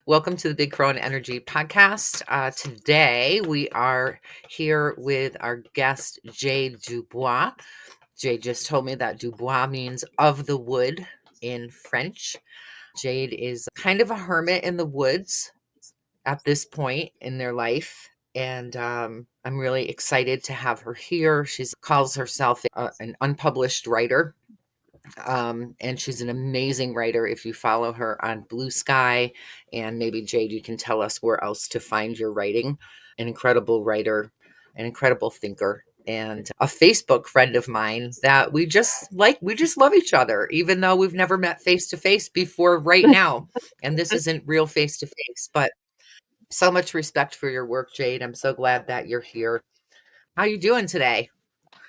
Welcome to the Big Crone Energy Podcast. Today we are here with our guest, Jade Dubois. Jade just told me that Dubois means of the wood in French. Jade is kind of a hermit in the woods at this point in their life. And I'm really excited to have her here. She calls herself an unpublished writer. And she's an amazing writer. If you follow her on Blue Sky, and maybe Jade, you can tell us where else to find your writing. An incredible writer, an incredible thinker, and a Facebook friend of mine that we just love each other, even though we've never met face to face before right now. And this isn't real face to face, but so much respect for your work, Jade. I'm so glad that you're here. How you doing today?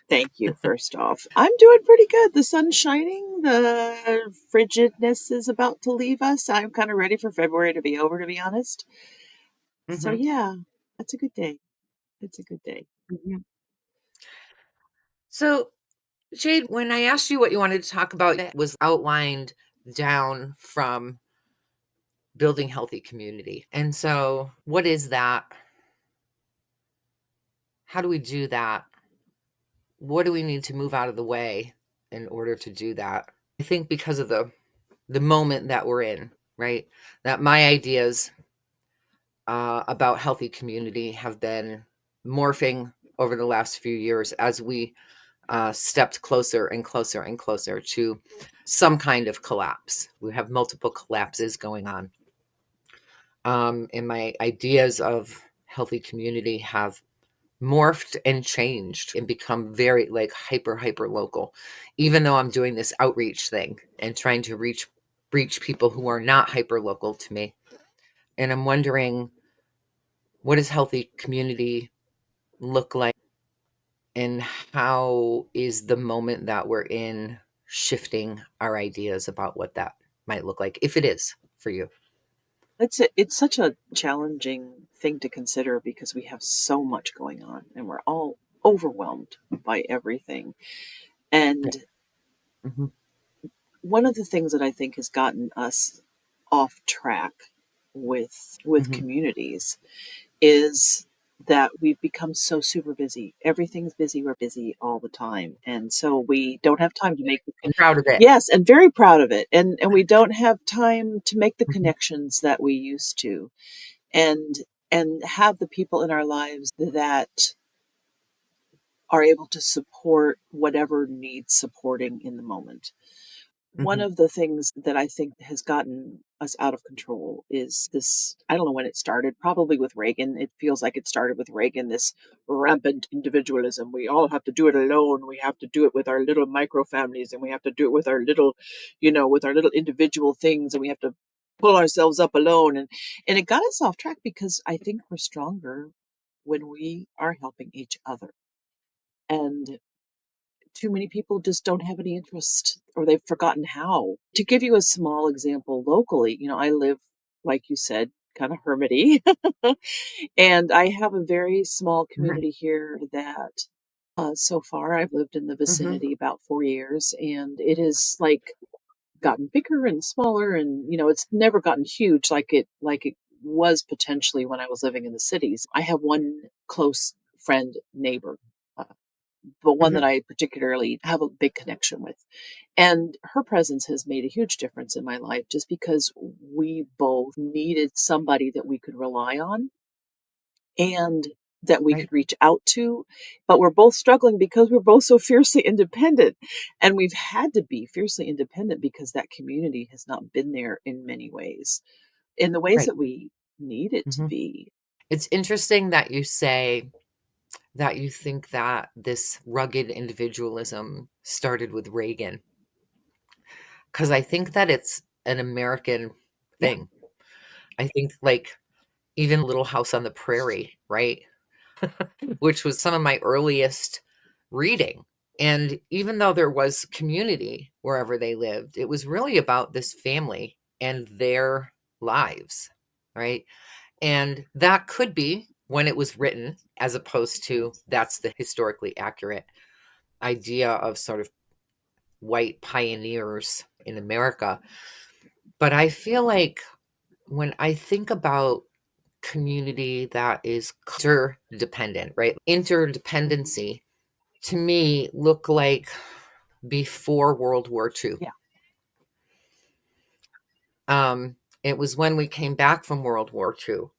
Thank you, first off. I'm doing pretty good. The sun's shining. The frigidness is about to leave us. I'm kind of ready for February to be over, to be honest. So, Hmm. yeah, that's a good day. It's a good day. So, Jade, when I asked you what you wanted to talk about, it was outlined down from building healthy community. And so, what is that? How do we do that? What do we need to move out of the way in order to do that? I think because of the moment that we're in, right? That my ideas about healthy community have been morphing over the last few years as we stepped closer and closer and closer to some kind of collapse. We have multiple collapses going on. And my ideas of healthy community have morphed and changed and become very like hyper local, even though I'm doing this outreach thing and trying to reach people who are not hyper local to me. And I'm wondering, what does healthy community look like, and how is the moment that we're in shifting our ideas about what that might look like, if it is for you? It's such a challenging thing to consider because we have so much going on and we're all overwhelmed by everything. Yeah. And Hmm. one of the things that I think has gotten us off track with Hmm. communities is that we've become so super busy. Everything's busy. We're busy all the time. And so we don't have time to make I'm proud of it. yes, and very proud of it. And we don't have time to make the Hmm. connections that we used to and and have the people in our lives that are able to support whatever needs supporting in the moment. One Hmm. of the things that I think has gotten us out of control is this. I don't know when it started, probably with Reagan. It feels like it started with Reagan, this rampant individualism. We all have to do it alone. We have to do it with our little micro families and we have to do it with our little, with our little individual things and we have to pull ourselves up alone. And it got us off track because I think we're stronger when we are helping each other. And too many people just don't have any interest or they've forgotten how. To give you a small example locally, I live, like you said, kind of hermity. And I have a very small Hmm. community here that so far I've lived in the Hmm. vicinity about 4 years and it has like gotten bigger and smaller and it's never gotten huge like it was potentially when I was living in the cities. I have one close friend neighbor, uh, but one that Hmm. I particularly have a big connection with. And her presence has made a huge difference in my life just because we both needed somebody that we could rely on and that we Right. could reach out to. But we're both struggling because we're both so fiercely independent. And we've had to be fiercely independent because that community has not been there in many ways, in the ways Right. that we need it to Hmm. be. It's interesting that you say that you think that this rugged individualism started with Reagan, because I think that it's an American Yeah. thing. I think like even Little House on the Prairie, right? Which was some of my earliest reading. And even though there was community wherever they lived, it was really about this family and their lives, right? And that could be when it was written, as opposed to that's the historically accurate idea of sort of white pioneers in America. But I feel like when I think about community that is interdependent, right? Interdependency to me look like before World War II. Yeah, Um, it was when we came back from World War II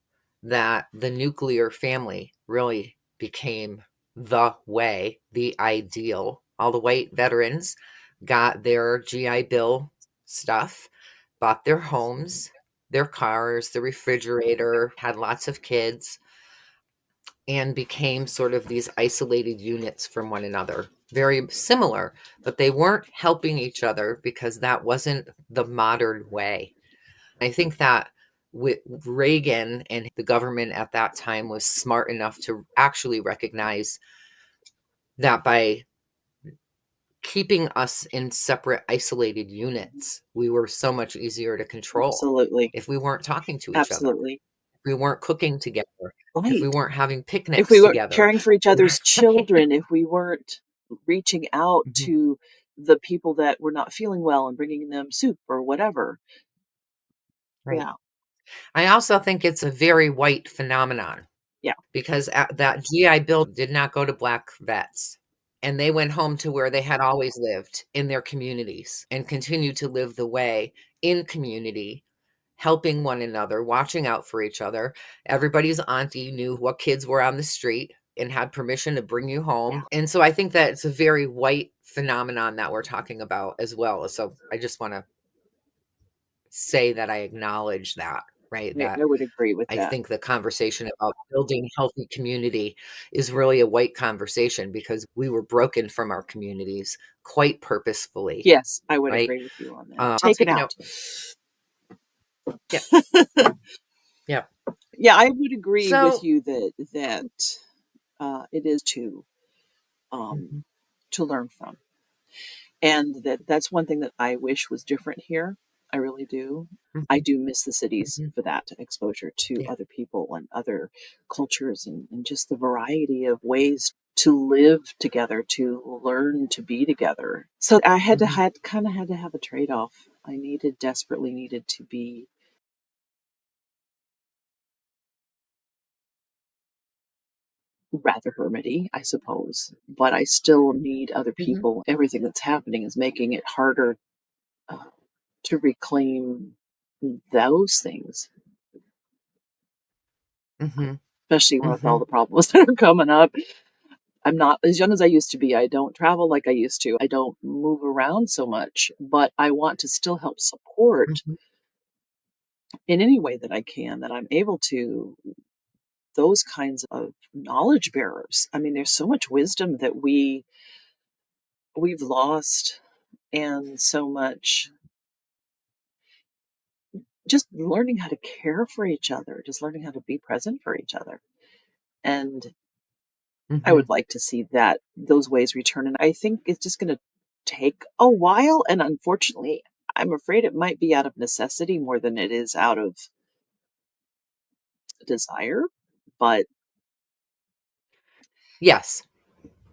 that the nuclear family really became the way, the ideal. All the white veterans got their GI Bill stuff, bought their homes, their cars, the refrigerator, had lots of kids, and became sort of these isolated units from one another. Very similar, but they weren't helping each other because that wasn't the modern way. I think that with Reagan and the government at that time was smart enough to actually recognize that by keeping us in separate, isolated units, we were so much easier to control absolutely. if we weren't talking to each other, Absolutely. if we weren't cooking together, if we Right. weren't having If we picnics weren't together. caring for each other's Right. children, if we weren't reaching out Mhm. to the people that were not feeling well and bringing them soup or whatever. Right. Yeah. I also think it's a very white phenomenon Yeah. because that GI Bill did not go to black vets. And they went home to where they had always lived in their communities and continue to live the way in community, helping one another, watching out for each other. Everybody's auntie knew what kids were on the street and had permission to bring you Yeah. home. And so I think that it's a very white phenomenon that we're talking about as well. So I just want to say that I acknowledge that, right? I That would agree with I that. think the conversation about building healthy community is really a white conversation because we were broken from our communities quite purposefully, Yes, I would right? agree with you on that. I'll Taken take a note. out. Yeah, yeah. Yeah, I would agree with So, you that it is mhm, to learn from. And that's one thing that I wish was different here. I really do. I mhm, do miss the cities mhm, for that exposure to yeah, other people and other cultures and just the variety of ways to live together, to learn to be together. So I mhm, had kind of had to have a trade off. I desperately needed to be rather hermity, I suppose, but I still need other mhm, people. Everything that's happening is making it harder uh, to reclaim those things, mhm, especially with all mhm, the problems that are coming up. I'm not as young as I used to be. I don't travel like I used to. I don't move around so much, but I want to still help support mhm, in any way that I can, that I'm able to, those kinds of knowledge bearers. I mean, there's so much wisdom that we've lost, and so much just learning how to care for each other, just learning how to be present for each other. And I mhm. would like to see that those ways return. And I think it's just going to take a while. And unfortunately, I'm afraid it might be out of necessity more than it is out of desire. But Yes,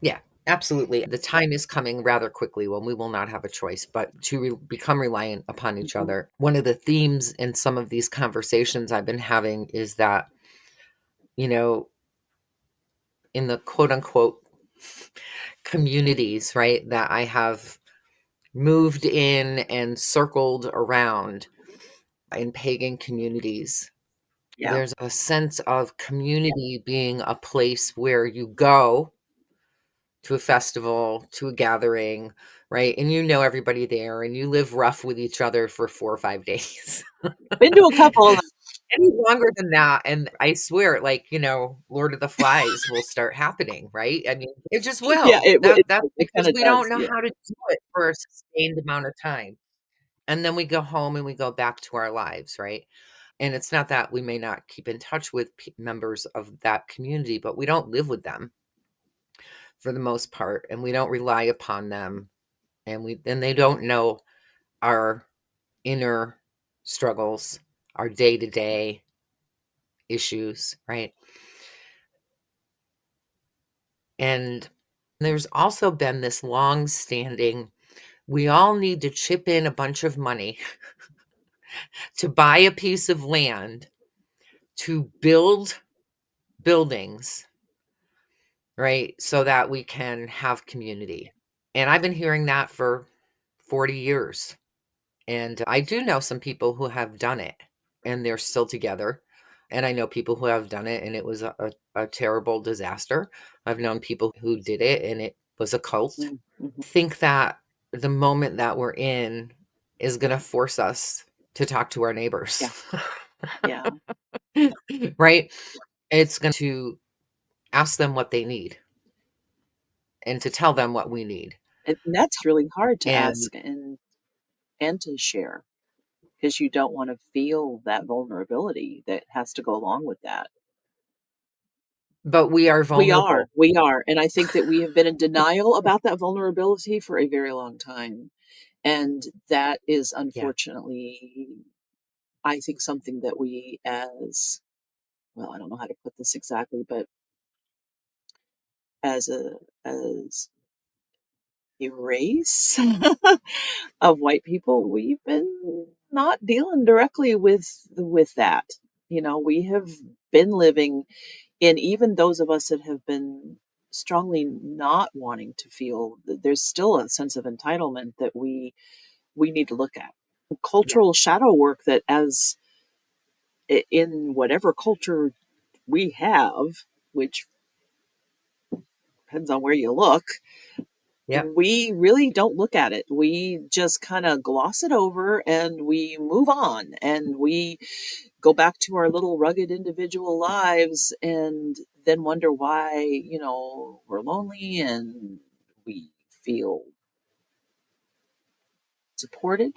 yeah, absolutely. The time is coming rather quickly when we will not have a choice but to become reliant upon each mhm, other. One of the themes in some of these conversations I've been having is that, you know, in the quote unquote communities, right, that I have moved in and circled around in pagan communities, yeah, there's a sense of community being a place where you go to a festival, to a gathering, right? And you know everybody there and you live rough with each other for 4 or 5 days. been to a couple of them. Any longer than that, and I swear, like, Lord of the Flies will start happening, right? I mean, it just Yeah, will. That's it kind because of we don't does. know Yeah. how to do it for a sustained amount of time. And then we go home and we go back to our lives, right? And it's not that we may not keep in touch with members of that community, but we don't live with them for the most part, and we don't rely upon them, and they don't know our inner struggles, our day-to-day issues, right? And there's also been this long-standing, we all need to chip in a bunch of money to buy a piece of land to build buildings, right? So that we can have community. And I've been hearing that for 40 years. And I do know some people who have done it and they're still together. And I know people who have done it and it was a terrible disaster. I've known people who did it and it was a cult. Mm, mhm. Think that the moment that we're in is going to force us to talk to our neighbors, Yeah, yeah. right? It's going to ask them what they need and to tell them what we need. And that's really hard to And ask and to share because you don't wanna feel that vulnerability that has to go along with that. but we are vulnerable. We are, and I think that we have been in denial about that vulnerability for a very long time, and that is Yeah. unfortunately, I think, something that we as well, I don't know how to put this exactly, but as as a race of white people, we've been not dealing directly with that. You know, we have been living in even those of us that have been strongly not wanting to feel there's still a sense of entitlement that we need to look at. Yeah. Cultural shadow work that as in whatever culture we have, which depends on where you look, Yep. we really don't look at it. We just kind of gloss it over and we move on and we go back to our little rugged individual lives and then wonder why, we're lonely and we feel supported.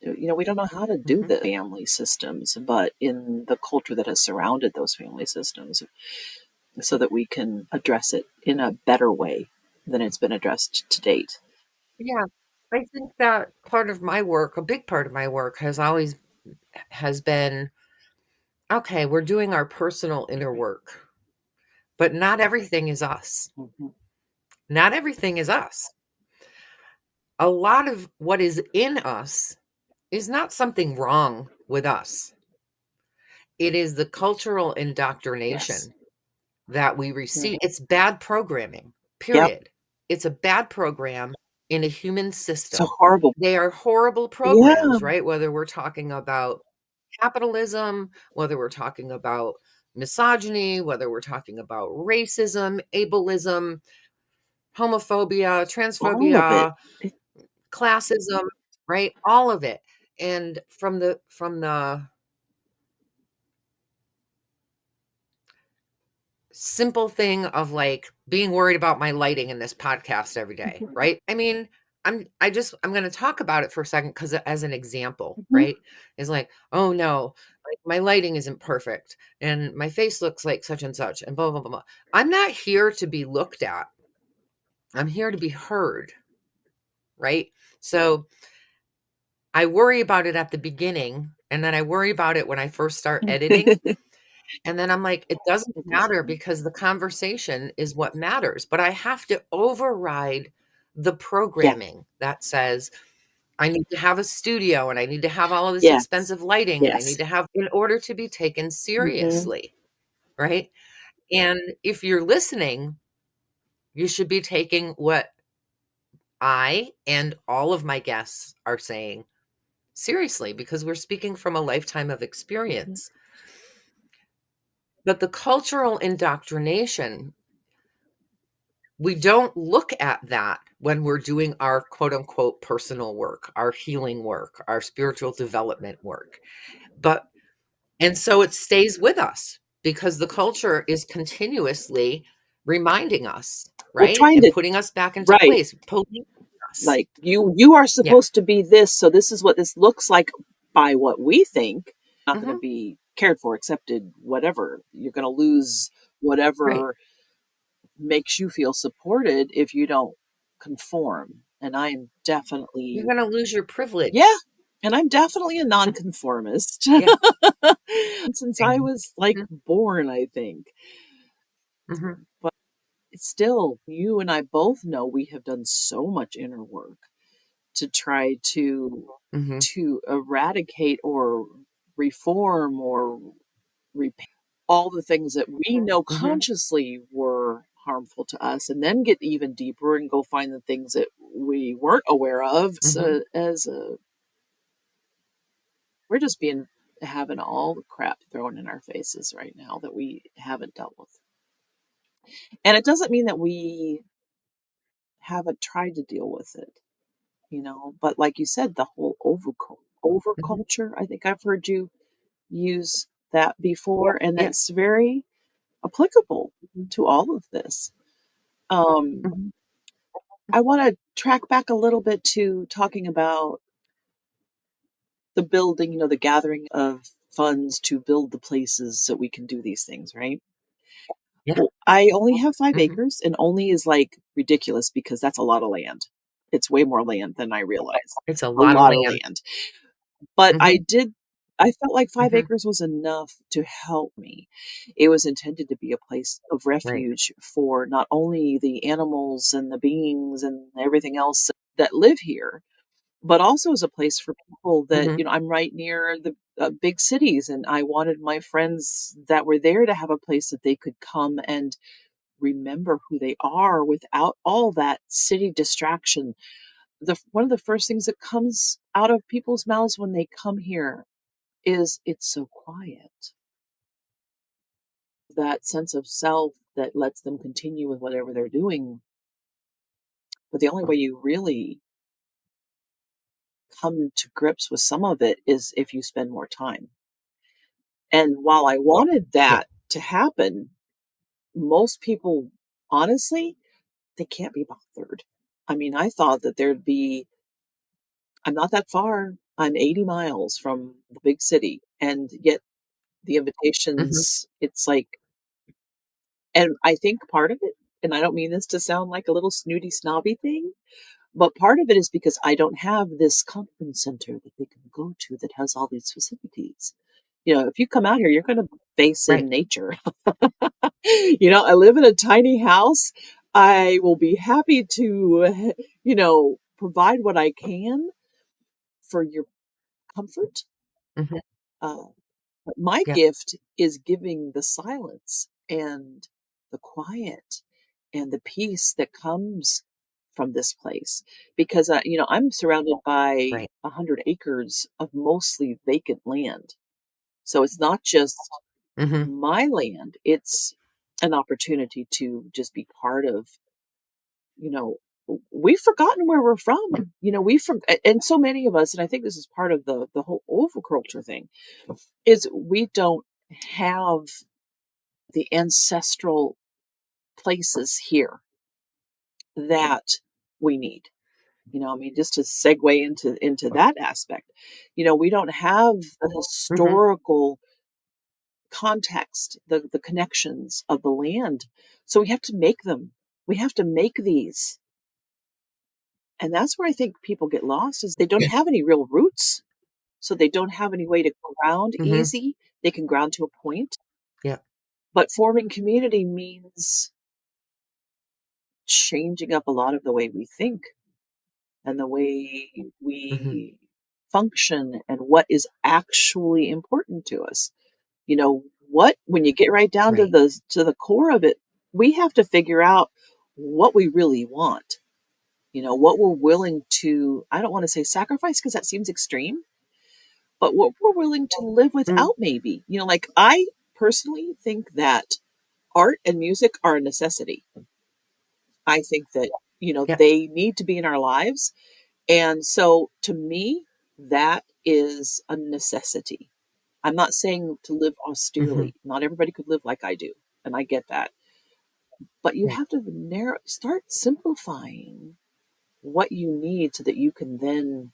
We don't know how to do Mhm. the family systems, but in the culture that has surrounded those family systems, so that we can address it in a better way than it's been addressed to date. Yeah. I think that part of my work, a big part of my work has been, okay, we're doing our personal inner Right. work, but not everything is us. Mhm. Not everything is us. A lot of what is in us is not something wrong with us. It is the cultural Yes. indoctrination that we receive. Mhm. It's bad programming, Yep. period. It's a bad program in a human It's a system. horrible. They are horrible Yeah. programs, right? Whether we're talking about capitalism, whether we're talking about misogyny, whether we're talking about racism, ableism, homophobia, All of it. transphobia, classism, right? All of it. And from the simple thing of like being worried about my lighting in this podcast every day, Mhm. right? I mean, I'm going to talk about it for a second cuz as an example, Mhm. right? Is like, "Oh no, like my lighting isn't perfect and my face looks like such and such and blah blah blah." Blah. I'm not here to be looked at. I'm here to be heard, right? So, I worry about it at the beginning and then I worry about it when I first start editing. And then I'm like, it doesn't It matter doesn't. because the conversation is what matters. But I have to override the Yeah. programming that says I need to have a studio and I need to have all of this Yes. expensive lighting and I need Yes. to have in order to be taken Mhm. seriously. Right. And if you're listening, you should be taking what I and all of my guests are saying seriously because we're speaking from a lifetime of Mhm. experience. But the cultural indoctrination, we don't look at that when we're doing our quote unquote personal work, our healing work, our spiritual development work. But, and so it stays with us because the culture is continuously reminding us, Well, right? trying And to putting us back into right. place, policing us. Like, you are Yeah. supposed to be this, so this is what this looks like by what we think. Not gonna Hmm. be cared for, accepted, whatever. You're gonna lose Right. whatever makes you feel supported if you don't conform, and I am You're definitely. going to lose your Yeah, privilege. and I'm definitely a nonconformist. Yeah. Since I Same. was, like, born, I think. Hmm. But it's still, you and I both know we have done so much inner work to try Mhm. to eradicate or reform or repair all the things that we know Mhm. consciously were harmful to us, and then get even deeper and go find the things that we weren't aware of. Mhm. So as a we're just being having all the crap thrown in our faces right now that we haven't dealt with. And it doesn't mean that we haven't tried to deal with it, but like you said, the whole Mhm. overculture, I think I've heard you use that before, and Yeah. that's very applicable Mhm. to all of this. Um, Mhm. I want to track back a little bit to talking about the building, the gathering of funds to build the places that we can do these things, right? Yeah. Well, I only have 5 Mhm. acres, and only is, like, ridiculous because that's a lot of land. It's way more land than I realized. It's a A lot of lot of land. land. But Mhm. I felt like 5 Mhm. acres was enough to help me. It was intended to be a place of Right. refuge for not only the animals and the beings and everything else that live here, but also as a place for people that, Mhm. I'm right near the big cities, and I wanted my friends that were there to have a place that they could come and remember who they are without all that city distraction. One of the first things that comes out of people's mouths when they come here is it's so quiet. That sense of self that lets them continue with whatever they're doing. But the only way you really come to grips with some of it is if you spend more time. And while I wanted Yeah. that to happen, most people, honestly, they can't be bothered. I mean, I thought that there'd be I'm not that far. I'm 80 miles from the big city, and yet the Mhm. invitations, it's like and I think part of it, and I don't mean this to sound like a little snooty, snobby thing, but part of it is because I don't have this conference center that they can go to that has all these facilities. If you come out here, you're gonna face Right. in nature. I live in a tiny house. I will be happy to, provide what I can for your comfort. Mhm. Uh, but my Yeah. gift is giving the silence and the quiet and the peace that comes from this place because I'm surrounded by Right. 100 acres of mostly vacant land. So it's not just Mhm. my land, it's an opportunity to just be part of, you know, we've forgotten where we're from. And so many of us, and I think this is part of the whole overculture thing, is we don't have the ancestral places here that we need. I mean, just to segue into that aspect, we don't have the Mhm. historical context, the connections of the land. So we have to make them. We have to make these. And that's where I think people get lost is they don't Yeah. have any real roots. So they don't have any way to ground Mhm. easy. They can ground to a point, Yeah. but forming community means changing up a lot of the way we think and the way Mhm. we function and what is actually important to us. What when you get right down to Right. the core of it, we have to figure out what we really want. What we're willing to, I don't want to say sacrifice because that seems extreme, but what we're willing to live Mhm. without maybe. Like I personally think that art and music are a necessity. I think that, Yeah. they need to be in our lives. And so to me, that is a necessity. I'm not saying to live Mhm. austerely. Not everybody could live like I do, and I get that. But you Right. have to start simplifying what you need so that you can then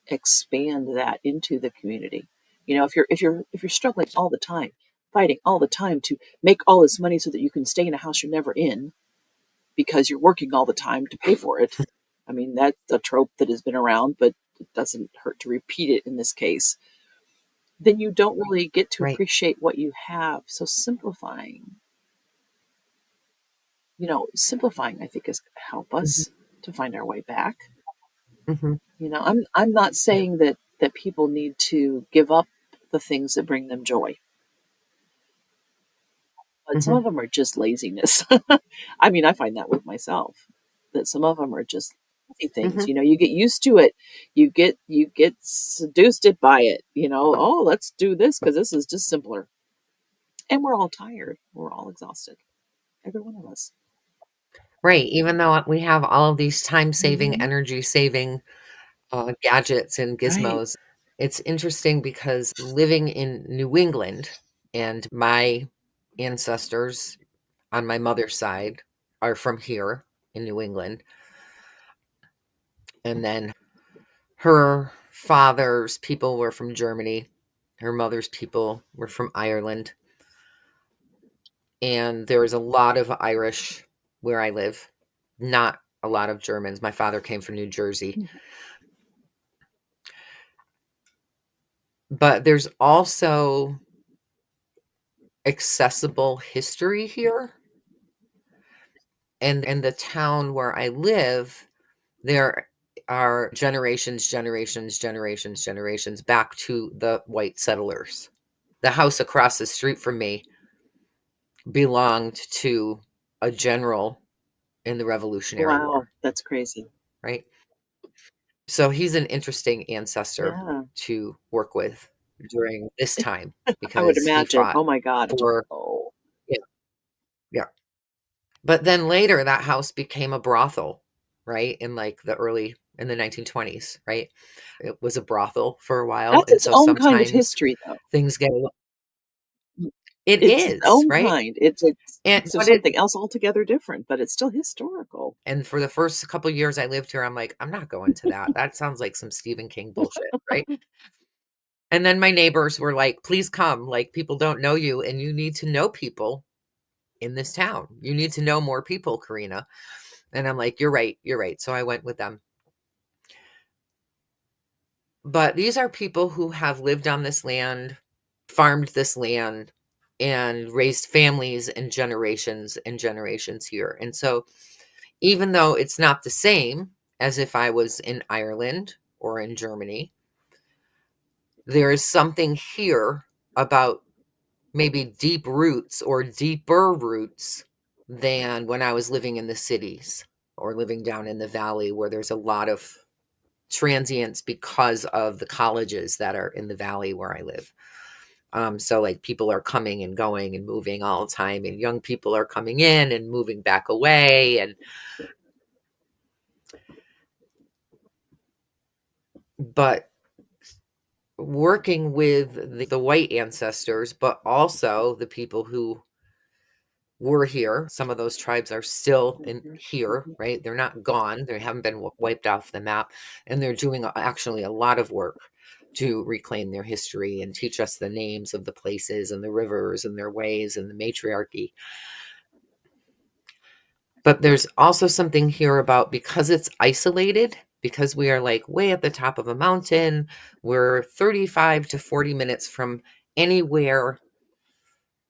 expand that into the community. If you're struggling all the time, fighting all the time to make all this money so that you can stay in a house you're never in because you're working all the time to pay for it. I mean, that's a trope that has been around, but it doesn't hurt to repeat it in this case. Then you don't really get to Right. appreciate what you have. So simplifying, I think is going to help Mhm. us to find our way back. Mhm. I'm not Yeah. saying that people need to give up the things that bring them joy, but some Mhm. of them are just laziness. I mean, I find that with myself, that some of them are just lazy things. Mhm. You get used to it, you get seduced it by it. Oh, let's do this because this is just simpler. And we're all tired. We're all exhausted. Every one of us. Right, even though we have all of these time-saving, Hmm. energy-saving, gadgets and Right. gizmos, it's interesting because living in New England and my ancestors on my mother's side are from here in New England, and then her father's people were from Germany, her mother's people were from Ireland, and there is a lot of Irish where I live, not a lot of Germans. My father came from New Jersey. But there's also accessible history here, and the town where I live, there are generations back to the white settlers. The house across the street from me belonged to a general in the Revolutionary Wow, War, that's crazy. right? So he's an interesting ancestor Yeah, to work with during this time I would because he imagine. fought Oh my God. for. Oh, Yeah, yeah. But then later, that house became a brothel, right? In the 1920s, right? It was a brothel for a while, that's and its so own kind of sometimes history, though. things get a li it It's its is, own right? kind. It's And it's what it something else altogether different, but it's still historical. and for the first couple years I lived here, I'm like, "I'm not going to that. That sounds like some Stephen King bullshit," right? And then my neighbors were like, "Please come, like, people don't know you, and you need to know people in this town. You need to know more people, Karina." And I'm like, you're right." So I went with them. But these are people who have lived on this land, farmed this land, and raised families and generations here. And so, even though it's not the same as if I was in Ireland or in Germany, there is something here about maybe deep roots or deeper roots than when I was living in the cities or living down in the valley where there's a lot of transients because of the colleges that are in the valley where I live. So like people are coming and going and moving all the time, and young people are coming in and moving back away. And but working with the white ancestors, but also the people who were here. Some of those tribes are still in Mhm, here, mhm. right? They're not gone. They haven't been wiped off the map, and they're doing actually a lot of work to reclaim their history and teach us the names of the places and the rivers and their ways and the matriarchy. But there's also something here about because it's isolated, because we are like way at the top of a mountain, we're 35 to 40 minutes from anywhere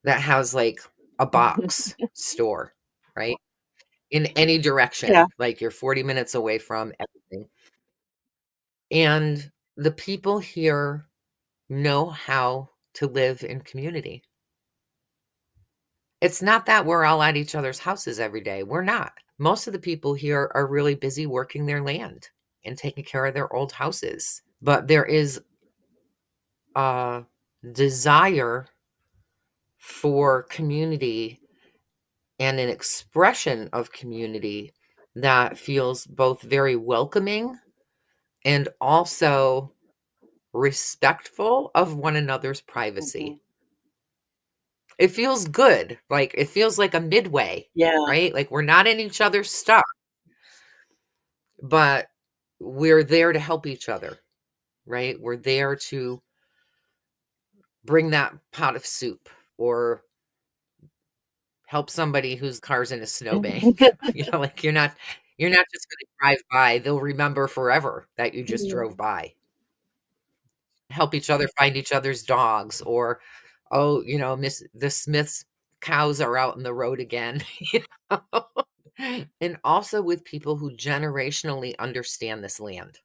that has like a box store, right? In any Yeah, direction, like you're 40 minutes away from everything. And the people here know how to live in community. It's not that we're all at each other's houses every day. We're not. Most of the people here are really busy working their land and taking care of their old houses. But there is a desire for community and an expression of community that feels both very welcoming and also respectful of one another's privacy. mhm. It feels good. Like it feels like a midway, Yeah, right? Like we're not in each other's stuff, but we're there to help each other, right? We're there to bring that pot of soup or help somebody whose car's in a snowbank. Like you're not just going to drive by. They'll remember forever that you just yeah. drove by. Help each other find each other's dogs or, oh, Miss the Smiths cows are out in the road again. you know? And also with people who generationally understand this land.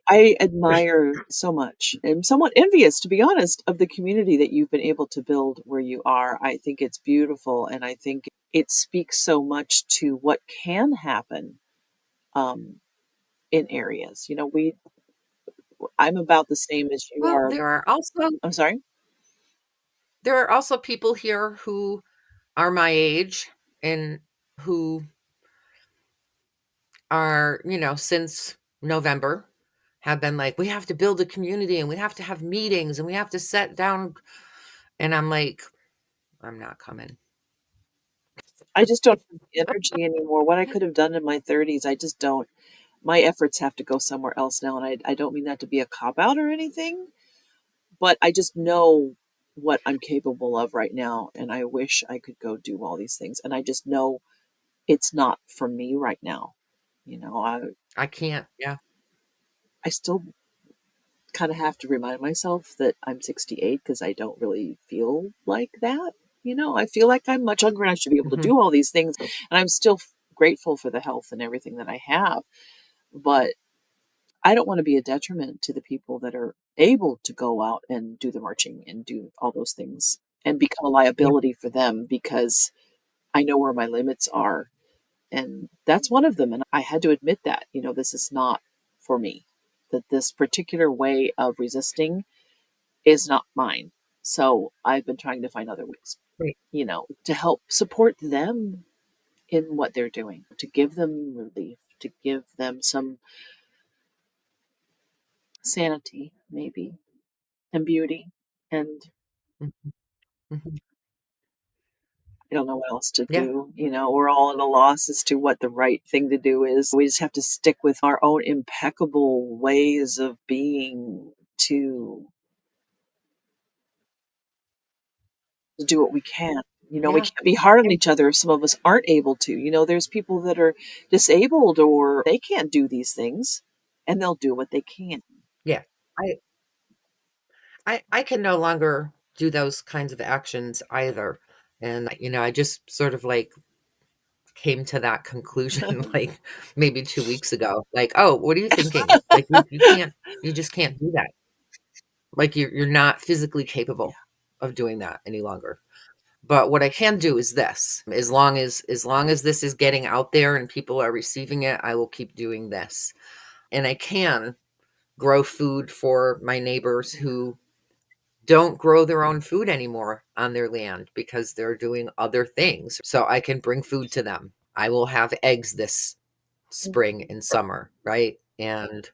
I admire so much. I'm somewhat envious, to be honest, of the community that you've been able to build where you are. I think it's beautiful, and I think it speaks so much to what can happen um, in areas. I'm about the same as you Well, are. I'm sorry. there are also people here who are my age and who are, since November have been like, we have to build a community and we have to have meetings and we have to set down. And I'm like, I'm not coming. I just don't have the energy anymore. What I could have done in my 30s, I just don't. My efforts have to go somewhere else now, and I don't mean that to be a cop out or anything, but I just know what I'm capable of right now, and I wish I could go do all these things, and I just know it's not for me right now. You know, I I can't. Yeah. I still kind of have to remind myself that I'm 68 because I don't really feel like that. I feel like I'm much younger and I should be able to Hmm. do all these things, and I'm still grateful for the health and everything that I have, but I don't want to be a detriment to the people that are able to go out and do the marching and do all those things and become a Yeah. liability for them because I know where my limits are. And that's one of them. And I had to admit that, this is not for me, that this particular way of resisting is not mine. So I've been trying to find other ways, Right. to help support them in what they're doing, to give them relief, to give them some sanity, maybe, and beauty. And Mhm. Mhm. I don't know what else to Yeah. do. We're all at a loss as to what the right thing to do is. We just have to stick with our own impeccable ways of being to do what we can. We Yeah. can't be hard on Yeah. each other if some of us aren't able to. There's people that are disabled or they can't do these things and they'll do what they can. Yeah. I, I can no longer do those kinds of actions either. And, I just sort of like came to that conclusion like maybe 2 weeks ago. Like, oh, what are you thinking? Like you just can't do that. Like you're not physically Yeah. capable of doing that any longer. But what I can do is this. As long as this is getting out there and people are receiving it, I will keep doing this. And I can grow food for my neighbors Yeah. who don't grow their own food anymore on their land because they're doing other things. So I can bring food to them. I will have eggs this spring and summer, right? And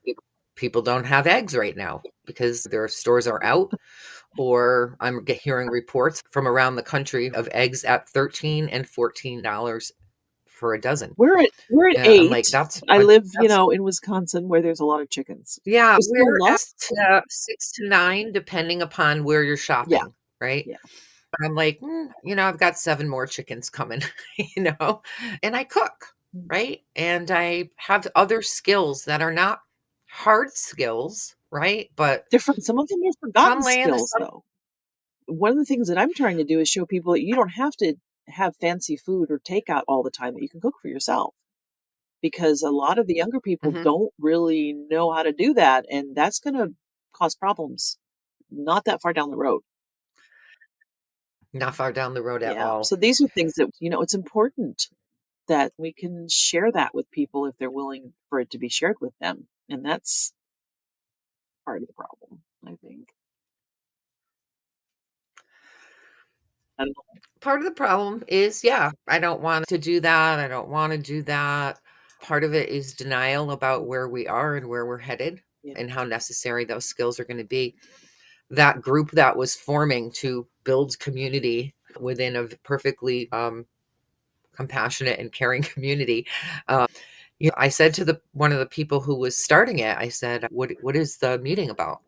people don't have eggs right now because their stores are out, or I'm hearing reports from around the country of eggs at $13 and $14 for a dozen. We're at And I'm like, 8. I live, that's in Wisconsin where there's a lot of chickens. yeah, There's still we're love. at 6 to 9, depending upon where you're Yeah, shopping, right? yeah. I'm like, I've got 7 more chickens coming, and I cook, Mm. right? And I have other skills that are not hard skills, right? But Some of them are come forgotten lay in the skills, sun. though. One of the things that I'm trying to do is show people that you don't have to have fancy food or takeout all the time, that you can cook for yourself. Because a lot of the younger people Mhm. don't really know how to do that, and that's gonna cause problems not that far down the road. Not far down the road at Yeah. all. So these are things that, it's important that we can share that with people if they're willing for it to be shared with them. And that's part of the problem, I think. I don't know. Part of the problem is, yeah, I don't want to do that. I don't want to do that. Part of it is denial about where we are and where we're headed Yeah. and how necessary those skills are going to be. That group that was forming to build community within a perfectly compassionate and caring community. I said to the one of the people who was starting it, I said, what is the meeting about?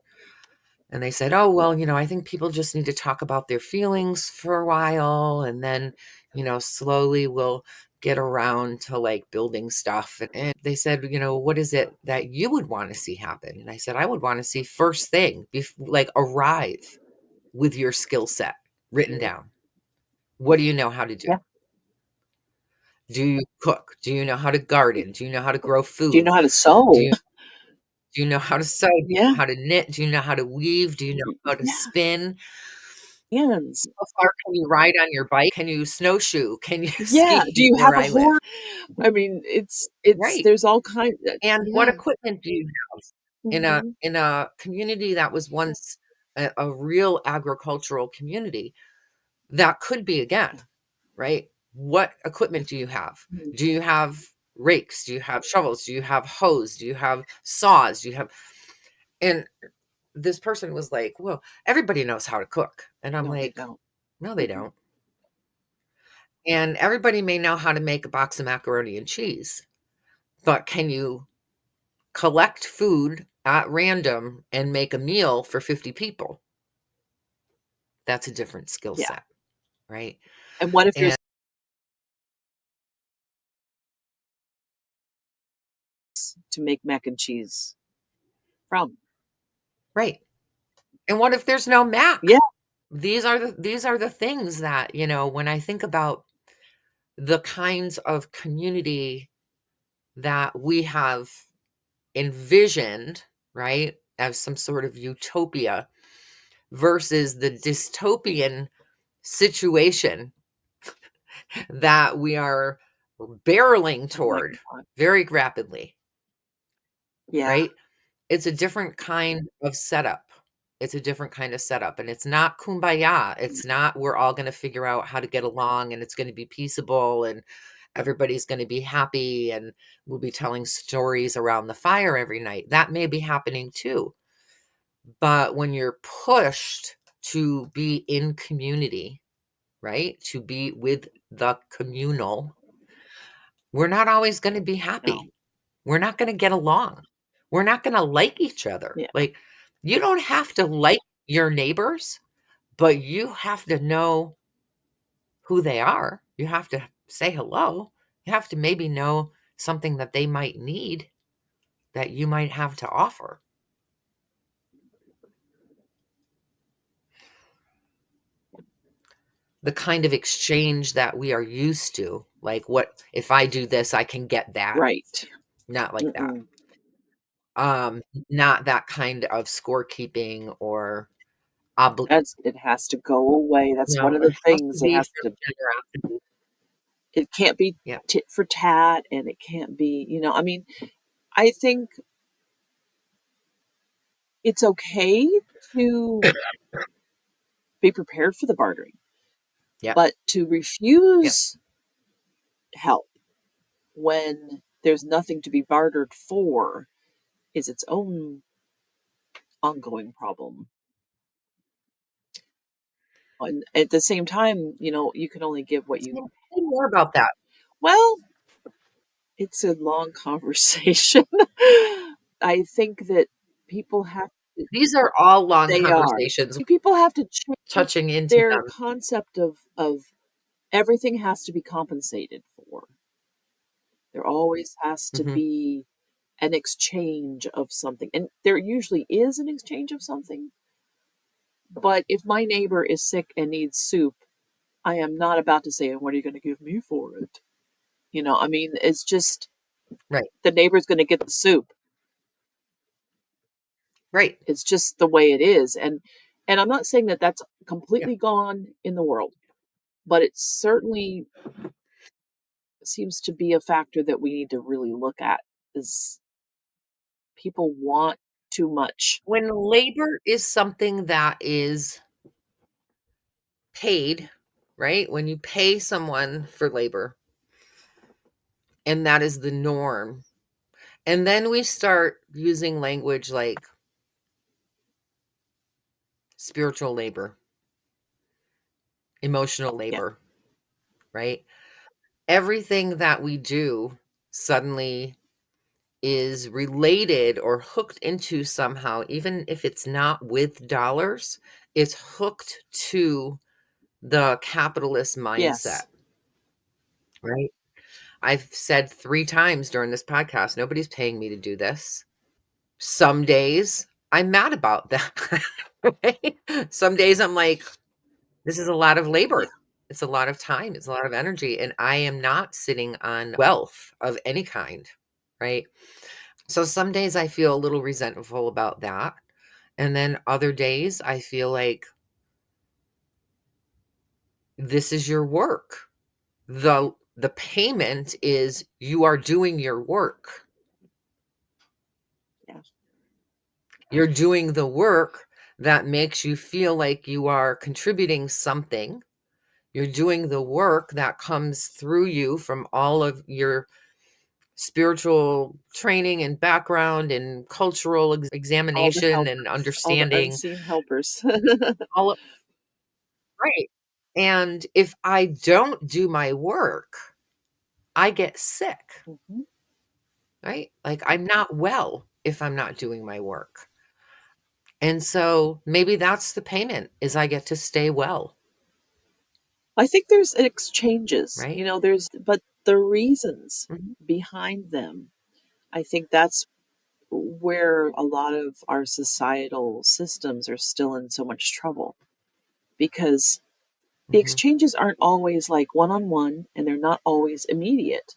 And they said, oh, well, I think people just need to talk about their feelings for a while. And then, slowly we'll get around to like building stuff. And they said, what is it that you would want to see happen? And I said, I would want to see first thing, like arrive with your skill set written down. What do you know how to do? Yeah. Do you cook? Do you know how to garden? Do you know how to grow Do you food? know how to Do sew? you Do you know how to sew? Do you Yeah. know how to knit? Do you know how to weave? Do you know how to Yeah. spin? Hands. How far can you ride on your bike? Can you snowshoe? Can you Yeah. Do ski you where have a I live? horse? I mean, it's Right. there's all kinds. And what Yeah. equipment do you have Mhm. in a community that was once a real agricultural community that could be again, Yeah. right? What equipment do you have? Mhm. Do you have rakes? Do you have shovels? Do you have hoes? Do you have saws? Do you have and this person was like, "Well, everybody knows how to cook." And I'm No, they like, don't. "No, they Mm-mm. don't." And everybody may know how to make a box of macaroni and cheese, but can you collect food at random and make a meal for 50 people? That's a different skill Yeah. set, right? And what if And there's to make mac and cheese from? right. And what if there's no Yeah. Mac? These are the things that, when I think about the kinds of community that we have envisioned, right, as some sort of utopia versus the dystopian situation that we are barreling Oh my toward god. very rapidly, Yeah. right? It's a different kind of setup. It's a different kind of setup, and it's not kumbaya. It's not we're all gonna figure out how to get along, and it's gonna be peaceable, and everybody's gonna be happy, and we'll be telling stories around the fire every night. That may be happening too, but when you're pushed to be in community, right? To be with the communal, we're not always gonna be No. happy. We're not gonna get along. We're not gonna like each other. Yeah. Like, you don't have to like your neighbors, but you have to know who they are. You have to say hello. You have to maybe know something that they might need that you might have to offer. The kind of exchange that we are used to. Like, what if I do this, I can get that. Right. Not like that. Mm-mm. Um, Not that kind of scorekeeping or obli It has to go away. That's one no, of it the has to things. It be has from to generosity. it can't be Yeah. tit for tat, and it can't be, I mean, I think it's okay to be prepared for the bartering, Yep. but to Yep. refuse help when there's nothing to be bartered for is its own ongoing problem. And at the same time, you can only give what you. Say more about that. Well, it's a long conversation. I think that people have to, These are all long they are. conversations People have to change touching into their them. concept of everything has to be compensated for. There always has to Mhm. be an exchange of something. And there usually is an exchange of something. But if my neighbor is sick and needs soup, I am not about to say, "And what are you going to give me for it?" I mean, it's just Right. the neighbor's going to get the soup. Right. It's just the way it is. And I'm not saying that that's Yeah. completely gone in the world, but it certainly seems to be a factor that we need to really look at is people want too much. When labor is something that is paid, right? When you pay someone for labor, and that is the norm. And then we start using language like spiritual labor, emotional Yeah. labor, right? Everything that we do suddenly is related or hooked into somehow, even if it's not with dollars, it's hooked to the capitalist mindset, Yes. right? I've said 3 times during this podcast, nobody's paying me to do this. Some days I'm mad about that, right? Some days I'm like, this is a lot of Yeah. labor. It's a lot of time. It's a lot of energy. And I am not sitting on wealth of any kind, right? So some days I feel a little resentful about that. And then other days I feel like this is your work. The payment is you are doing your work. Yeah. You're doing the work that makes you feel like you are contributing something. You're doing the work that comes through you from all of your spiritual training and background and cultural All the examination and helpers, all the understanding unseen helpers. all of right. And if I don't do my work, I get sick, Mhm. right? Like I'm not well if I'm not doing my work. And so maybe that's the payment is I get to stay well, I think there's exchanges, right? there's but the reasons Mhm. behind them, I think that's where a lot of our societal systems are still in so much trouble because the Mhm. exchanges aren't always like one on one and they're not always immediate.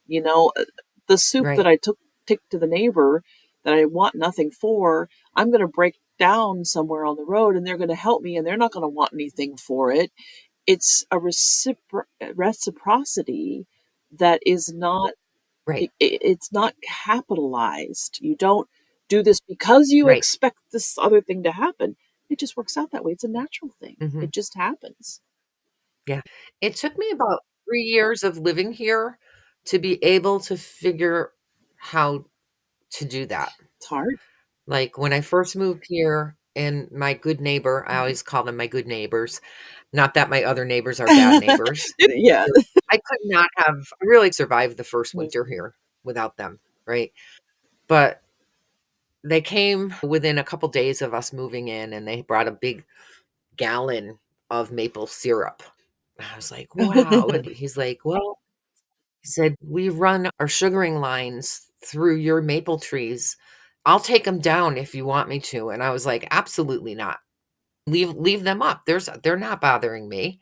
You know, uh, the soup that Right. I take to the neighbor that I want nothing for, I'm going to break down somewhere on the road and they're going to help me and they're not going to want anything for it. It's a reciprocity that is not Right. it's not capitalized. You don't do this because you Right. expect this other thing to happen. It just works out that way. It's a natural thing. Mhm. It just happens. Yeah. It took me about 3 years of living here to be able to figure how to do that. It's hard. Like, when I first moved here and my good neighbor I Mhm. always call them my good neighbors, not that my other neighbors are bad neighbors. Yeah. I could not have really survived the first winter Mhm. here without them, right? But they came within a couple days of us moving in, and they brought a big gallon of maple syrup. I was like, "Wow," and he's like, "Well," he said, "we run our sugaring lines through your maple trees. I'll take them down if you want me to," and I was like, "Absolutely not. Leave them up. They're not bothering me,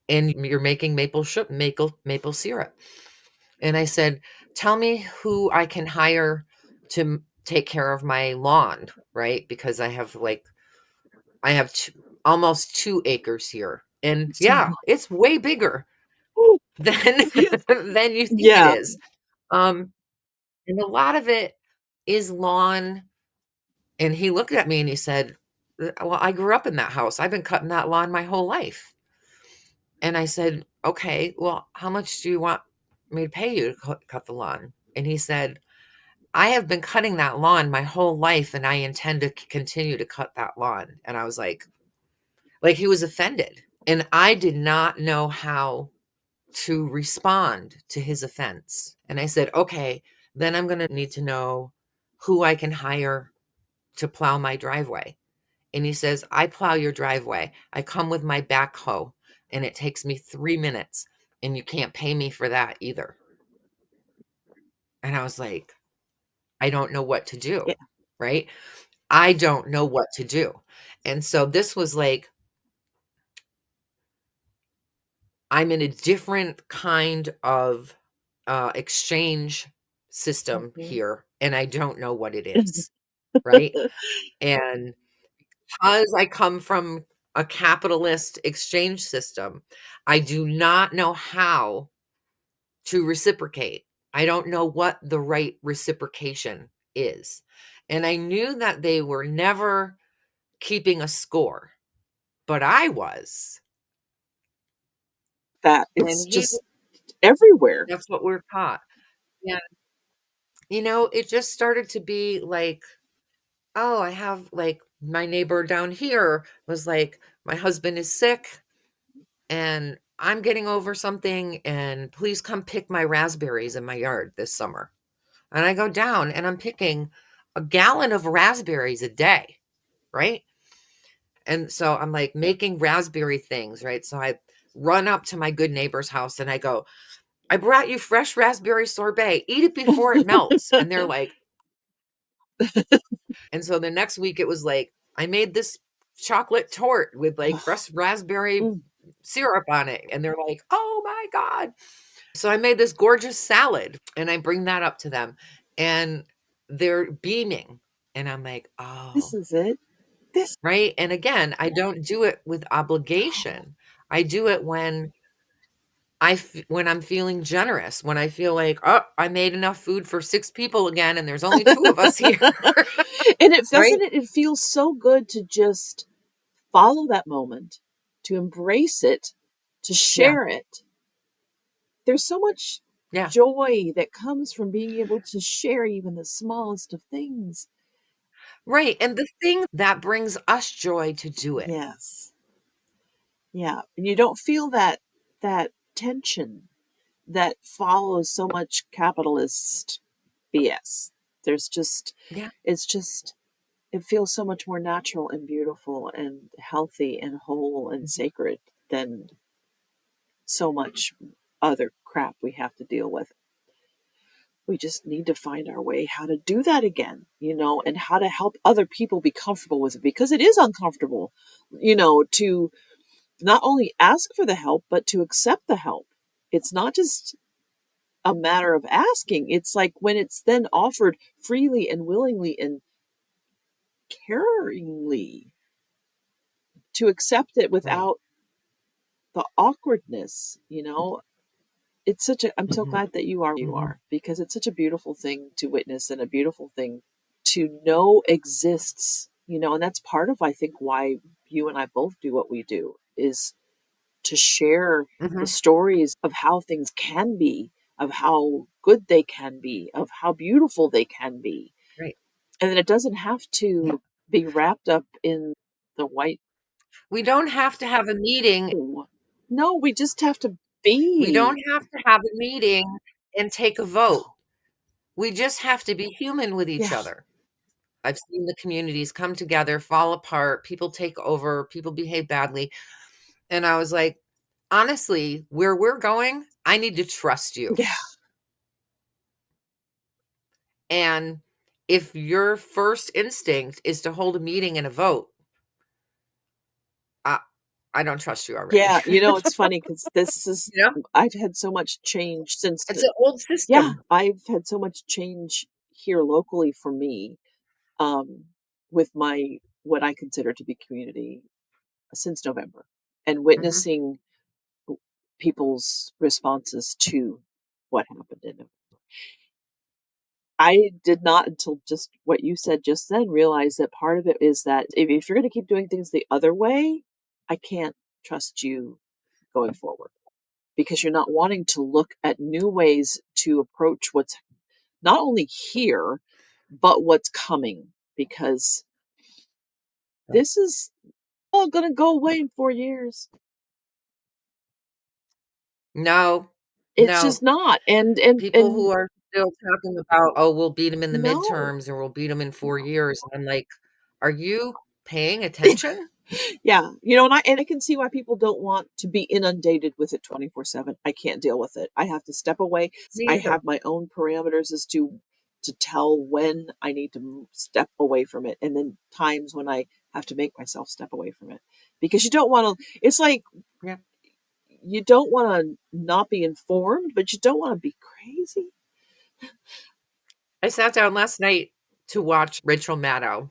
and you're making maple syrup." And I said, "Tell me who I can hire to take care of my lawn," right? Because I have almost 2 acres here. And It's a yeah, lot. it's way bigger Ooh. than than you think it Yeah. is. Um, and a lot of it is lawn. And he looked at me and he said, Well, I grew up in that house. I've been cutting that lawn my whole life." And I said, "Okay, well, how much do you want me to pay you to cut the lawn?" And he said, "I have been cutting that lawn my whole life, and I intend to continue to cut that lawn." And I was like he was offended. And I did not know how to respond to his offense. And I said, "Okay, then I'm going to need to know who I can hire to plow my driveway." And he says, "I plow your driveway. I come with my backhoe, and it takes me 3 minutes, and you can't pay me for that either." And I was like, I don't know what to do, Yeah. right? I don't know what to do. And so this was like, I'm in a different kind of exchange system Mhm. here, and I don't know what it is, right? And because I come from a capitalist exchange system, I do not know how to reciprocate. I don't know what the right reciprocation is. And I knew that they were never keeping a score, but I was. That And it's he just everywhere. that's what we're taught. And, it just started to be like, oh, I have like my neighbor down here was like, my husband is sick and I'm getting over something, and please come pick my raspberries in my yard this summer. And I go down and I'm picking a gallon of raspberries a day, right? And so I'm like making raspberry things, right? So I run up to my good neighbor's house and I go, "I brought you fresh raspberry sorbet. Eat it before it melts." And they're like, and so the next week it was like, I made this chocolate tort with like Ugh. fresh raspberry Mm. syrup on it. And they're like, "Oh my God." So I made this gorgeous salad and I bring that up to them and they're beaming. And I'm like, This oh, is it. This right. And again, I don't do it with no. obligation. I do it when when I'm feeling generous, when I feel like, oh, I made enough food for 6 people again, and there's only 2 of us here, And it right? doesn't it feels so good to just follow that moment, to embrace it, to Yeah, share it. There's so much yeah, joy that comes from being able to share even the smallest of things. right. And the thing that brings us joy to do it. Yes. Yeah. And you don't feel that tension that follows so much capitalist BS. There's just Yeah. it's just it feels so much more natural and beautiful and healthy and whole and Mhm. sacred than so much other crap we have to deal with. We just need to find our way how to do that again, and how to help other people be comfortable with it because it is uncomfortable, to not only ask for the help, but to accept the help. It's not just a matter of asking. It's like when it's then offered freely and willingly and caringly, to accept it Right. without the awkwardness. It's such a I'm so Mhm. glad that you Mhm. are, because it's such a beautiful thing to witness and a beautiful thing to know exists. And that's part of, I think, why you and I both do what we do, is to share the Mhm. stories of how things can be, of how good they can be, of how beautiful they can be. Right. And then it doesn't have Yeah. to be wrapped up in the white. We don't have to have a meeting. No, we just have to We be. don't have to have a meeting and take a vote. We just have to be human with each Yeah. other. I've seen the communities come together, fall apart, people take over, people behave badly. And I was like, honestly, where we're going, I need to trust you. Yeah. And if your first instinct is to hold a meeting and a vote, I, I don't trust you already. Yeah, it's funny because You know, I've had so much change since it's an old yeah, system. I've had so much change here locally for me, um, with my what I consider to be community since November, and Hmm. witnessing people's responses to what happened in it. I did not, until just what you said just then, realize that part of it is that if you're gonna keep doing things the other way, I can't trust you going forward, because you're not wanting to look at new ways to approach what's not only here, but what's coming, because this is all going to go away in 4 years. No, It's no. just not. And People who are still talking about, oh, we'll beat them in the no. midterms or we'll beat them in No. 4 years. I'm like, are you paying attention? Yeah, and I can see why people don't want to be inundated with it 24/7. I can't deal with it. I have to step away. Me I either. have my own parameters as to tell when I need to step away from it, and then times when I have to make myself step away from it, because you don't want to. It's like Yeah. you don't want to not be informed, but you don't want to be crazy. I sat down last night to watch Rachel Maddow,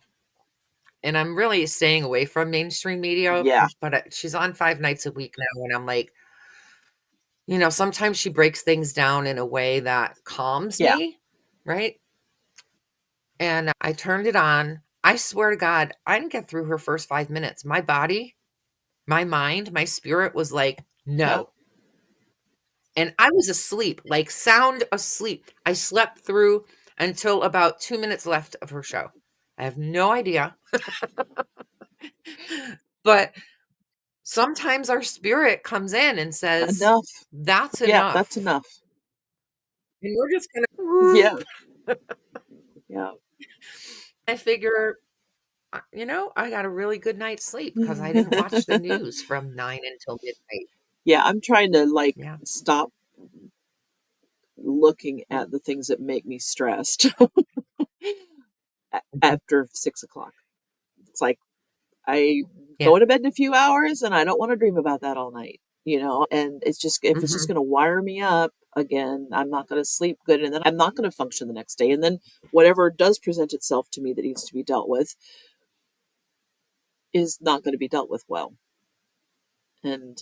and I'm really staying away from mainstream media, Yeah, but she's on 5 nights a week now. And I'm like, sometimes she breaks things down in a way that calms yeah, me, right? And I turned it on. I swear to God, I didn't get through her first 5 minutes. My body, my mind, my spirit was like, yeah. no. And I was asleep, like sound asleep. I slept through until about 2 minutes left of her show. I have no idea. But sometimes our spirit comes in and says, Enough. that's Yeah, that's enough. enough. And we're just going Yeah, to, yeah. I figure, I got a really good night's sleep because I didn't watch the news from 9 until midnight. Yeah, I'm trying to Yeah. stop looking at the things that make me stressed Mhm. after 6 o'clock. It's like I Yeah. go to bed in a few hours and I don't want to dream about that all night. And it's just, if it's just Hmm. going to wire me up again. I'm not going to sleep good. And then I'm not going to function the next day. And then whatever does present itself to me that needs to be dealt with is not going to be dealt with well. And,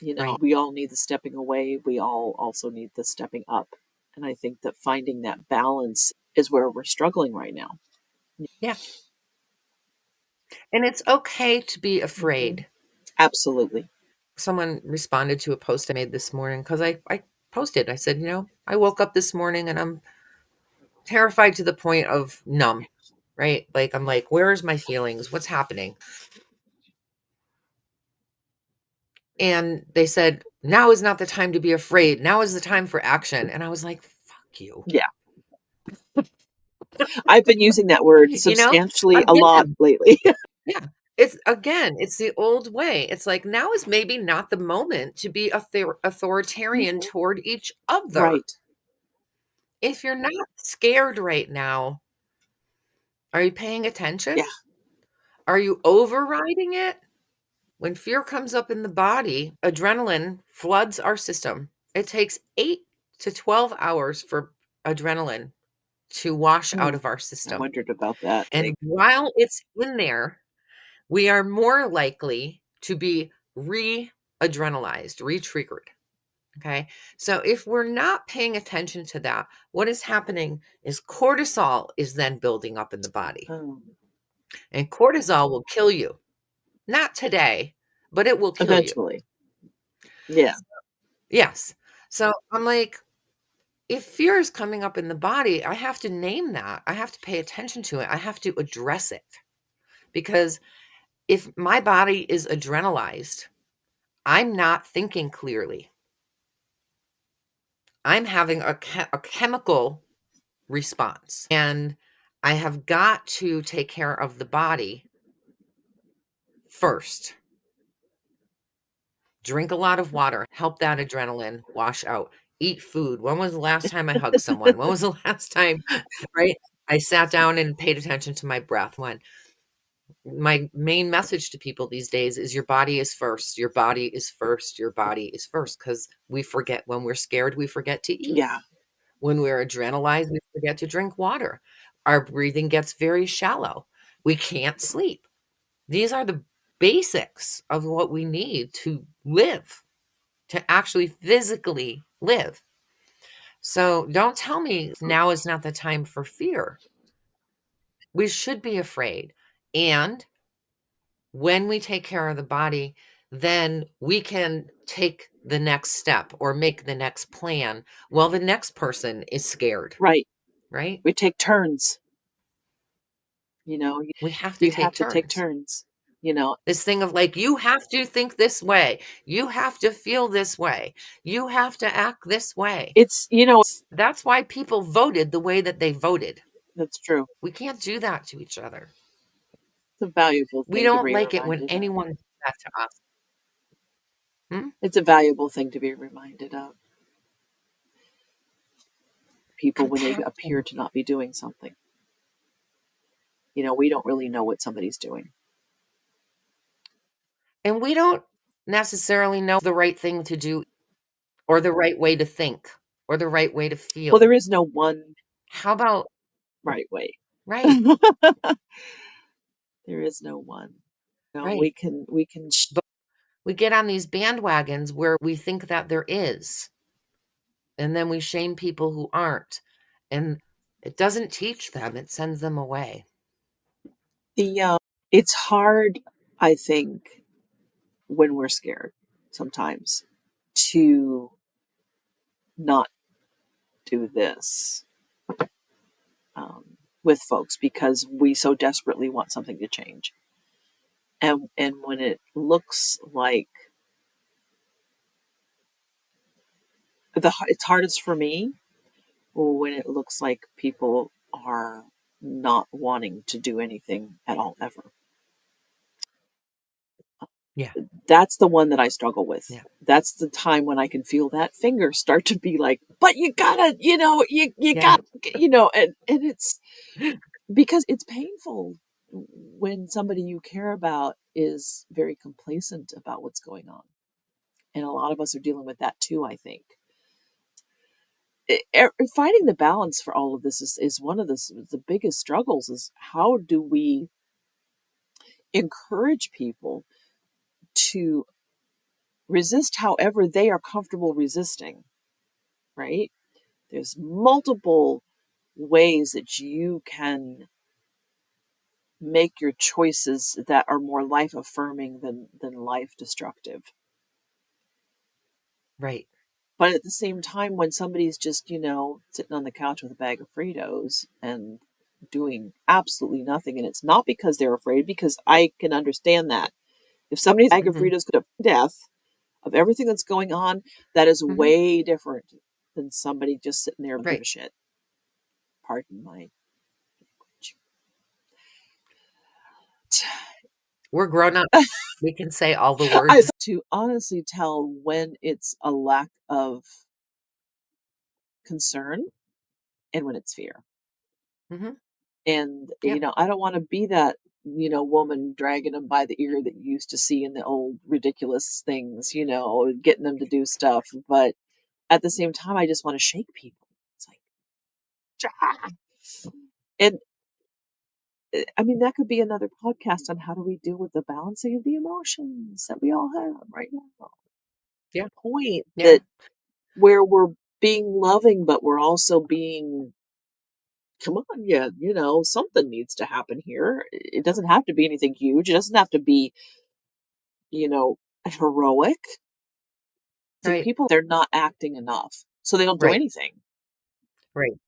Right. we all need the stepping away. We all also need the stepping up. And I think that finding that balance is where we're struggling right now. Yeah. And it's okay to be Mhm. afraid. Absolutely. Someone responded to a post I made this morning because I posted. I said, I woke up this morning and I'm terrified to the point of numb, right? Like, I'm like, where's my feelings? What's happening? And they said, now is not the time to be afraid. Now is the time for action. And I was like, fuck you. Yeah. I've been using that word You know, substantially a lot again, lately. yeah. It's the old way. It's like now is maybe not the moment to be authoritarian Mhm. toward each other. Right. If you're not scared right now, are you paying Yeah. attention? Are you overriding it? When fear comes up in the body, adrenaline floods our system. It takes 8 to 12 hours for adrenaline to wash out Mm. of our I system. wondered about that. And while it's in there, we are more likely to be re-adrenalized, re-triggered. Okay. So if we're not paying attention to that, what is happening is cortisol is then building up in the body. Um, And cortisol will kill you. Not today, but it will kill you. eventually. Yeah. Yes. So I'm like, if fear is coming up in the body, I have to name that. I have to pay attention to it. I have to address it. Because if my body is adrenalized, I'm not thinking clearly. I'm having a chemical response. And I have got to take care of the body first. Drink a lot of water, help that adrenaline wash out. Eat food. When was the last time I hugged someone? When was the last time, right? I sat down and paid attention to my breath. When my main message to people these days is your body is first. Your body is first. Your body is first. Because we forget when we're scared, we forget to eat. Yeah. When we're adrenalized, we forget to drink water. Our breathing gets very shallow. We can't sleep. These are the basics of what we need to live, to actually physically live. So don't tell me now is not the time for fear. We should be afraid. And when we take care of the body, then we can take the next step or make the next plan while the next person is scared, Right. right? We take turns. You know, y- We have to you take have to take turns. turns. You know, This thing of like, you have to think this way. You have to feel this way. You have to act this way. That's why people voted the way that they voted. that's true. We can't do that to each other. It's a valuable We thing to don't be like it when reminded of. anyone does that to us. Hmm? It's a valuable thing to be reminded of. People when they appear Compassion. to not be doing something. We don't really know what somebody's doing. And we don't necessarily know the right thing to do or the right way to think or the right way to Well, feel. there is no one How about, right way. right, There is no one. No, right. we can But we get on these bandwagons where we think that there is, and then we shame people who aren't. And it doesn't teach them, it sends them away. it's hard, I think, when we're scared sometimes to not do this with folks because we so desperately want something to change. And when it looks like it's hardest for me when it looks like people are not wanting to do anything at all ever. Yeah. That's the one that I struggle with. Yeah. That's the time when I can feel that finger start to be like, but you gotta, you Yeah. got, and it's because it's painful when somebody you care about is very complacent about what's going on. And a lot of us are dealing with that too, I think. finding the balance for all of this is one of the biggest struggles. Is how do we encourage people to resist however they are comfortable resisting, right? There's multiple ways that you can make your choices that are more life affirming than life destructive. Right. But at the same time, when somebody's just, sitting on the couch with a bag of Fritos and doing absolutely nothing, and it's not because they're afraid, because I can understand that. If somebody's bag of Hmm. Fritos could have death of everything that's going on, that is Hmm. way different than somebody just sitting there and give a Right. shit. Pardon my We're grown up. We can say all the I words. to honestly tell when it's a lack of concern and when it's fear. Hmm. And, Yep. I don't wanna be that, woman dragging them by the ear that you used to see in the old ridiculous things, getting them to do stuff, but at the same time, I just wanna shake people. It's like, "Ah!" And, I mean, that could be another podcast on how do we deal with the balancing of the emotions that we all have right now. Yeah. Point Yeah. that where we're being loving, but we're also being, "Come on, yeah, something needs to happen here." It doesn't have to be anything huge. It doesn't have to be, you know, heroic. Think Right. people they're not acting enough, so they don't do Right. anything. Right.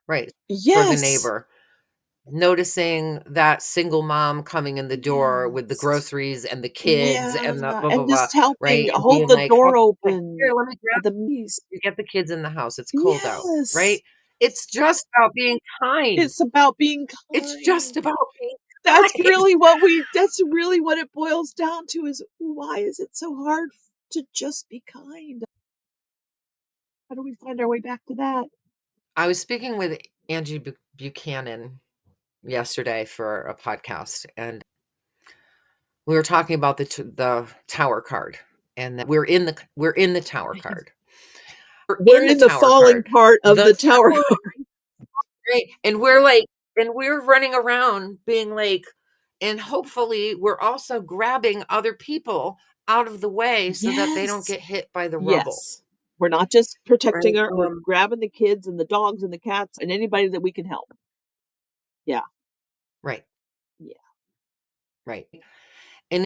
Right. For the Yes. neighbor. Noticing that single mom coming in the door with the Yes. groceries and the kids Yeah, and the blah, blah, and blah, just helping right? And hold being the like, "Hold door on, here, open let me grab at the knees. you, get the kids in the house, it's cold out," right? Yes. It's just about being kind. It's about being It's just kind. about being kind. That's really what it boils down to is why is it so hard to just be kind? How do we find our way back to that? I was speaking with Angie Buchanan yesterday for a podcast, and we were talking about the tower card, and that we're in the tower card. We're We're in the in the tower falling card. part of The the tower. tower, right? And we're running around being like, and hopefully we're also grabbing other people out of the way so that they don't Yes. get hit by the rubble, Yes. We're not just protecting right? we're grabbing the kids and the dogs and the cats and anybody that we can help. Yeah. Right, Yeah. right. And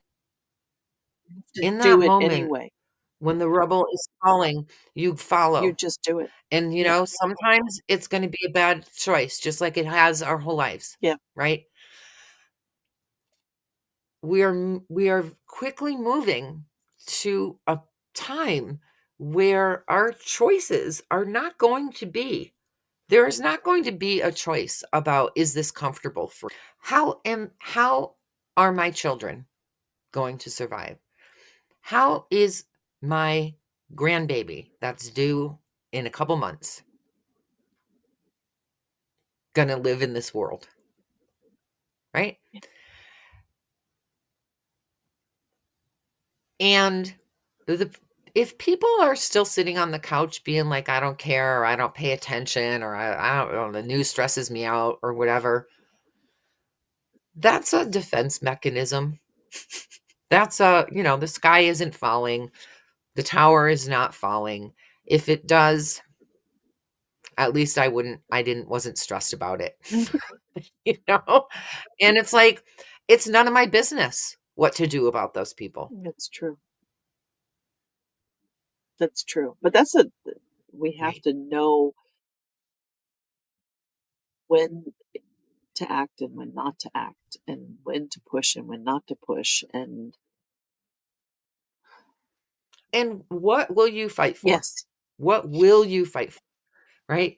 You have to in that do it moment anyway. when the rubble is falling, you You follow. just do it. And Yeah. sometimes it's going to be a bad choice, just like it has our whole lives, Yeah. right? We are quickly moving to a time where our choices are not going to be there is not going to be a choice about, is this comfortable for how are my children going to survive? How is my grandbaby that's due in a couple months going to live in this world, right? And the if people are still sitting on the couch being like, I don't care, or I don't pay attention, or I don't know, the news stresses me out, or whatever, that's a defense mechanism. That's the sky isn't falling, the tower is not falling. If it does, at least wasn't stressed about it, you know? And it's like, it's none of my business what to do about those people, That's true. That's true. But that's a we have right? to know when to act and when not to act and when to push and when not to push and And what will you fight for? yes. What will you fight for, right?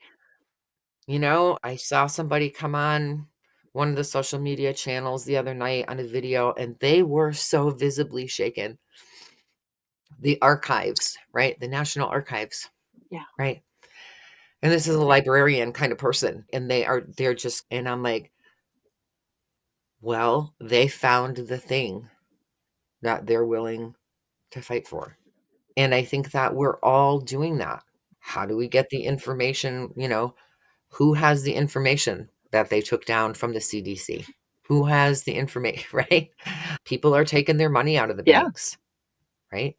I saw somebody come on one of the social media channels the other night on a video, and they were so visibly shaken. The archives, right? The National Archives, Yeah. right? And this is a librarian kind of person, and they're just, and I'm like, well, they found the thing that they're willing to fight for. And I think that we're all doing that. How do we get the information? Who has the information that they took down from the CDC? Who has the information, right? People are taking their money out of the Yeah. banks, right?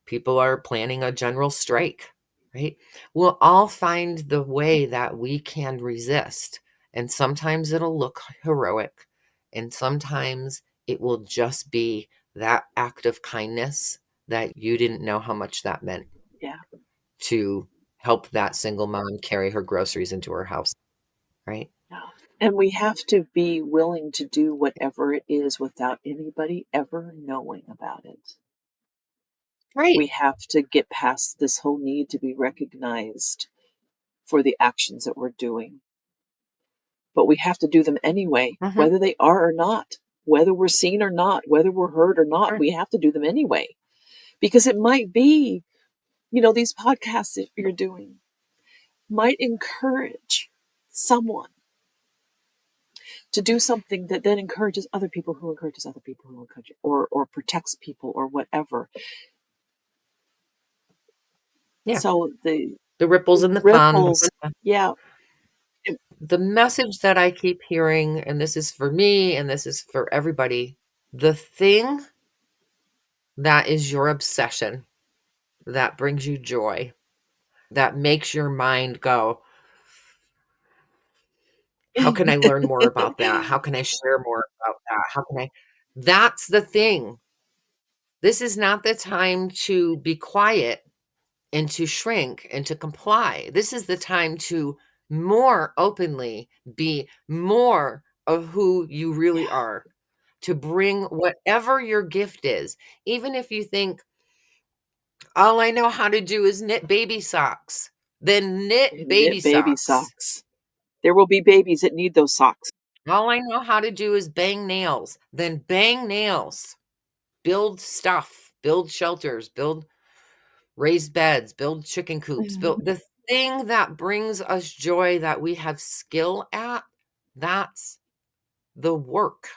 People are planning a general strike, right? We'll all find the way that we can resist. And sometimes it'll look heroic, and sometimes it will just be that act of kindness that you didn't know how much that meant Yeah. to help that single mom carry her groceries into her house, right? Yeah. And we have to be willing to do whatever it is without anybody ever knowing about it. Right. We have to get past this whole need to be recognized for the actions that we're doing. But we have to do them anyway, Mhm. whether they are or not, whether we're seen or not, whether we're heard or not, Right. we have to do them anyway. Because it might be, these podcasts that you're doing might encourage someone to do something that then encourages other people who encourages other people who encourage or protects people or whatever. Yeah. So the The ripples in the pond. ripples, yeah, it- The message that I keep hearing, and this is for me and this is for everybody, the thing that is your obsession, that brings you joy, that makes your mind go, how can I learn more about that? How can I share more about that? How can I? That's the thing. This is not the time to be quiet and to shrink and to comply. This is the time to more openly be more of who you really yeah, are, to bring whatever your gift is. Even if you think, all I know how to do is knit baby socks, then knit baby knit baby socks. socks. There will be babies that need those socks. All I know how to do is bang nails, then bang nails. Build stuff, build shelters, build raised beds, build chicken coops, build the thing that brings us joy that we have skill at. That's the work.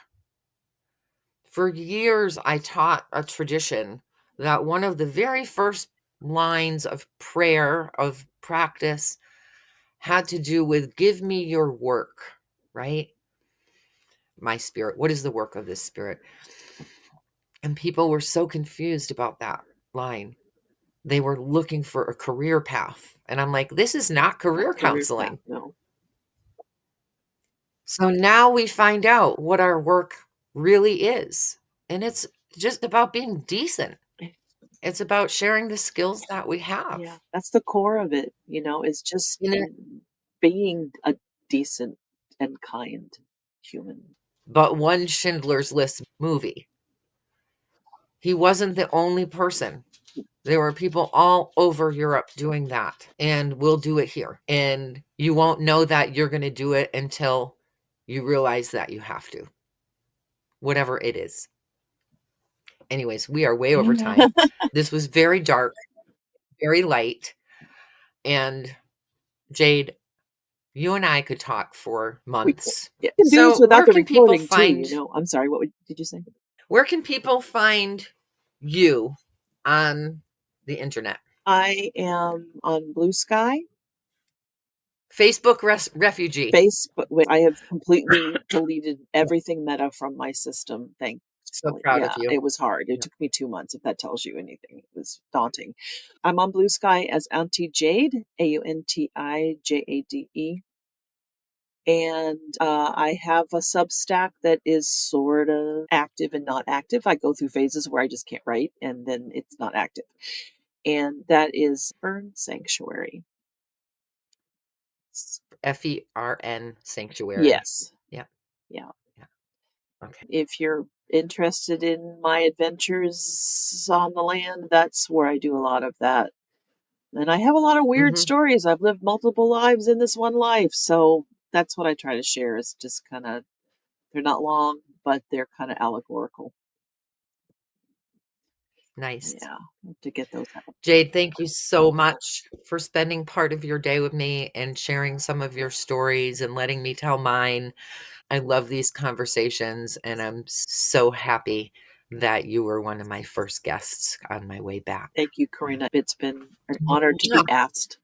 For years, I taught a tradition that one of the very first lines of prayer, of practice, had to do with give me your work, right? My spirit. What is the work of this spirit? And people were so confused about that line. They were looking for a career path. And I'm like, this is not Not career career path, counseling. no. So now we find out what our work really is. And it's just about being decent. It's about sharing the skills that we have. Yeah, that's the core of it, is just You know, being a decent and kind human. but one Schindler's List movie. He wasn't the only person. There were people all over Europe doing that, and we'll do it here. And you won't know that you're going to do it until you realize that you have to, whatever it is. Anyways, we are way over time. This was very dark, very light. And Jade, you and I could talk for We months. yeah, can do this So, without the recording too, I'm sorry, did you say? where can people find you on the internet? I am on Blue Sky, Facebook refugee. Facebook. I have completely deleted everything Meta from my system, So thankfully. proud of Yeah, you. it was hard. It Yeah. took me 2 months, if that tells you anything. It was daunting. I'm on Blue Sky as Auntie Jade, AUNTIJADE. And I have a Substack that is sort of active and not active. I go through phases where I just can't write and then it's not active. And that is Fern Sanctuary. FERN Sanctuary. Yes. Yeah. Yeah. Yeah. Okay. If you're interested in my adventures on the land, that's where I do a lot of that. And I have a lot of weird Hmm. stories. I've lived multiple lives in this one life. So that's what I try to share is just kind of, they're not long, but they're kind of allegorical. Nice. Yeah, to get those out. Jade, thank you so much for spending part of your day with me and sharing some of your stories and letting me tell mine. I love these conversations and I'm so happy that you were one of my first guests on my way back. Thank you, Karina. It's been an honor to be asked.